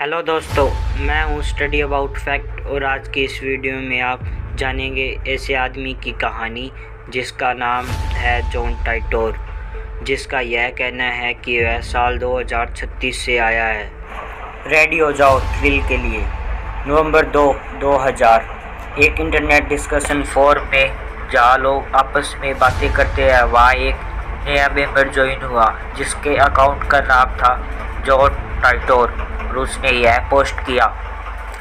Hello दोस्तों, मैं हूँ स्टडी अबाउट फैक्ट और आज की इस वीडियो में आप जानेंगे ऐसे आदमी की कहानी जिसका नाम है जॉन टाइटोर, जिसका यह कहना है कि वह साल 2036 से आया है। रेडी हो जाओ थ्रिल के लिए। नवंबर 2, 2000 एक इंटरनेट डिस्कशन फोरम में जहाँ लोग आपस में बातें करते हैं वहाँ एक नया मेंबर ज्वाइन हुआ जिसके अकाउंट का नाम था जॉन टाइटोर और उसने यह पोस्ट किया।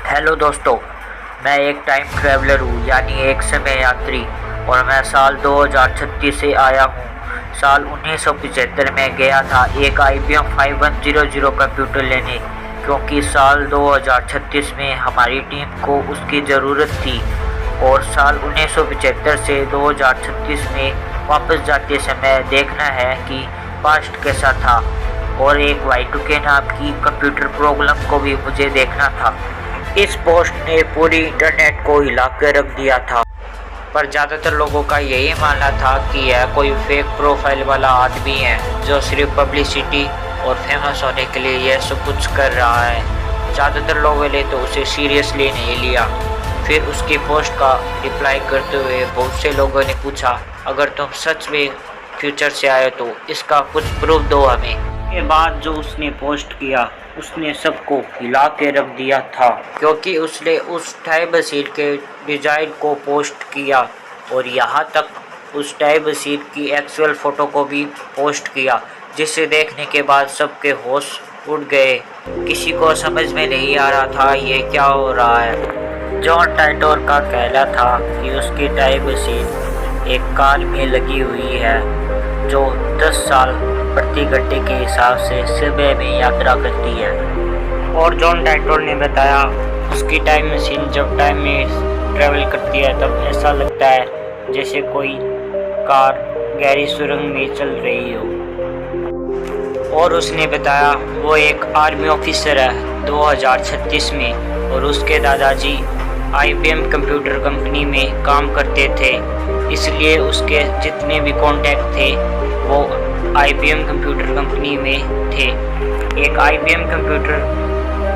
हेलो दोस्तों, मैं एक टाइम ट्रैवलर हूँ, यानी एक समय यात्री, और मैं साल 2036 से आया हूँ। साल 1975 में गया था एक IBM 5100 कंप्यूटर लेने, क्योंकि साल 2036 में हमारी टीम को उसकी ज़रूरत थी। और साल 1975 से 2036 में वापस जाते समय देखना है कि पास्ट कैसा था, और एक Y2K नाम की कंप्यूटर प्रॉब्लम को भी मुझे देखना था। इस पोस्ट ने पूरी इंटरनेट को हिला कर रख दिया था, पर ज़्यादातर लोगों का यही मानना था कि यह कोई फेक प्रोफाइल वाला आदमी है जो सिर्फ पब्लिसिटी और फेमस होने के लिए यह सब कुछ कर रहा है। ज़्यादातर लोगों ने तो उसे सीरियसली नहीं लिया। फिर उसकी पोस्ट का रिप्लाई करते हुए बहुत से लोगों ने पूछा, अगर तुम सच में फ्यूचर से आए तो इसका कुछ प्रूफ दो हमें। के बाद जो उसने पोस्ट किया उसने सबको हिला के रख दिया था, क्योंकि उसने उस टाइम मशीन के डिज़ाइन को पोस्ट किया और यहाँ तक उस टाइम मशीन की एक्चुअल फ़ोटो को भी पोस्ट किया, जिसे देखने के बाद सबके होश उड़ गए। किसी को समझ में नहीं आ रहा था ये क्या हो रहा है। जॉन टाइटोर का कहना था कि उसकी टाइम मशीन एक कार में लगी हुई है जो 10 साल प्रति घंटे के हिसाब से समय में यात्रा करती है। और जॉन टाइटोर ने बताया उसकी टाइम मशीन जब टाइम में ट्रैवल करती है तब ऐसा लगता है जैसे कोई कार गहरी सुरंग में चल रही हो। और उसने बताया वो एक आर्मी ऑफिसर है 2036 में, और उसके दादाजी IBM कंप्यूटर कंपनी में काम करते थे, इसलिए उसके जितने भी कॉन्टैक्ट थे वो IBM कंप्यूटर कंपनी में थे। एक IBM कंप्यूटर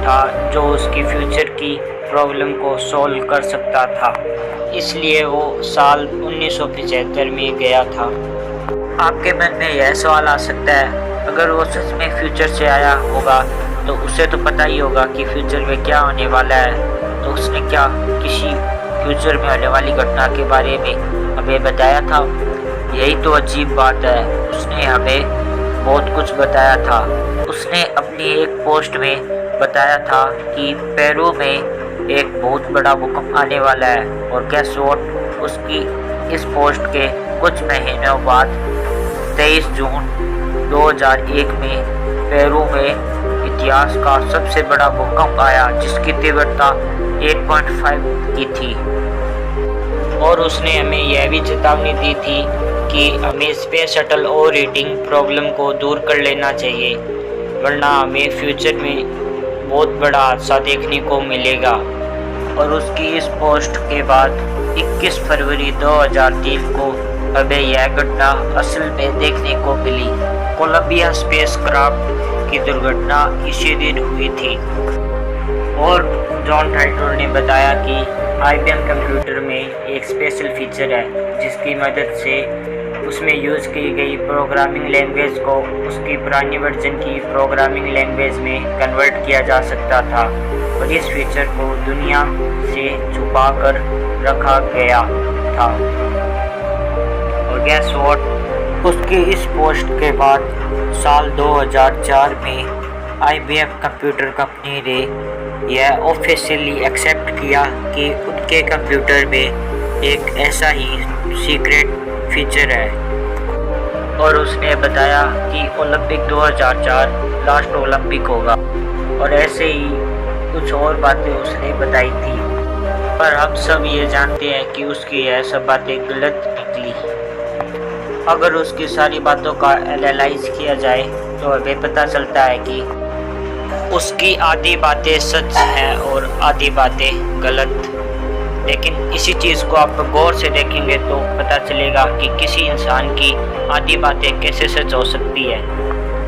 था जो उसकी फ्यूचर की प्रॉब्लम को सॉल्व कर सकता था, इसलिए वो साल 1975 में गया था। आपके मन में यह सवाल आ सकता है, अगर वो सच में फ्यूचर से आया होगा तो उसे तो पता ही होगा कि फ्यूचर में क्या होने वाला है, तो उसने क्या किसी फ्यूचर में होने वाली घटना के बारे में हमें बताया था? यही तो अजीब बात है, उसने हमें बहुत कुछ बताया था। उसने अपनी एक पोस्ट में बताया था कि पेरू में एक बहुत बड़ा भूकंप आने वाला है, और गैस व्हाट, उसकी इस पोस्ट के कुछ महीनों बाद 23 जून 2001 में पेरू में इतिहास का सबसे बड़ा भूकंप आया जिसकी तीव्रता 8.5 की थी। और उसने हमें यह भी चेतावनी दी थी कि हमें स्पेस शटल और हीटिंग प्रॉब्लम को दूर कर लेना चाहिए, वरना हमें फ्यूचर में बहुत बड़ा हादसा देखने को मिलेगा। और उसकी इस पोस्ट के बाद 21 फरवरी 2003 को हमें यह घटना असल में देखने को मिली। कोलंबिया स्पेस क्राफ्ट की दुर्घटना इसी दिन हुई थी। और जॉन टाइटोर ने बताया कि IBM कंप्यूटर में एक स्पेशल फीचर है जिसकी मदद से उसमें यूज़ की गई प्रोग्रामिंग लैंग्वेज को उसकी पुरानी वर्जन की प्रोग्रामिंग लैंग्वेज में कन्वर्ट किया जा सकता था, और इस फीचर को दुनिया से छुपा कर रखा गया था। और गैस व्हाट, उसकी इस पोस्ट के बाद साल 2004 में IBM कंप्यूटर कंपनी ने यह ऑफिशियली एक्सेप्ट किया कि उनके कंप्यूटर में एक ऐसा ही सीक्रेट फीचर है। और उसने बताया कि ओलंपिक 2004 लास्ट ओलंपिक होगा, और ऐसे ही कुछ और बातें उसने बताई थी, पर हम सब ये जानते हैं कि उसकी यह सब बातें गलत निकली। अगर उसकी सारी बातों का एनालाइज किया जाए तो हमें पता चलता है कि उसकी आधी बातें सच हैं और आधी बातें गलत। लेकिन इसी चीज़ को आप गौर से देखेंगे तो पता चलेगा कि किसी इंसान की आधी बातें कैसे सच हो सकती है।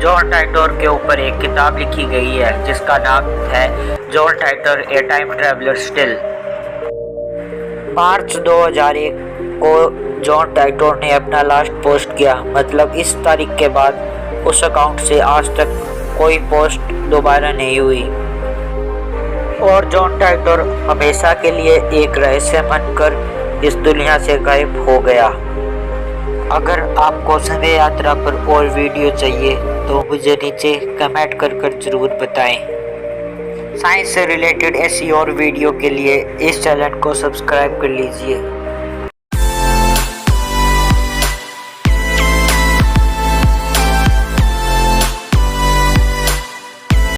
जॉन टाइटोर के ऊपर एक किताब लिखी गई है जिसका नाम है John Titor a time traveller still. March 2001 को जॉन टाइटोर ने अपना लास्ट पोस्ट किया, मतलब इस तारीख के बाद उस अकाउंट से आज तक कोई पोस्ट दोबारा नहीं हुई और जॉन टाइटोर हमेशा के लिए एक रहस्य बनकर इस दुनिया से गायब हो गया। अगर आपको समय यात्रा पर और वीडियो चाहिए तो मुझे नीचे कमेंट कर ज़रूर बताएं। साइंस से रिलेटेड ऐसी और वीडियो के लिए इस चैनल को सब्सक्राइब कर लीजिए।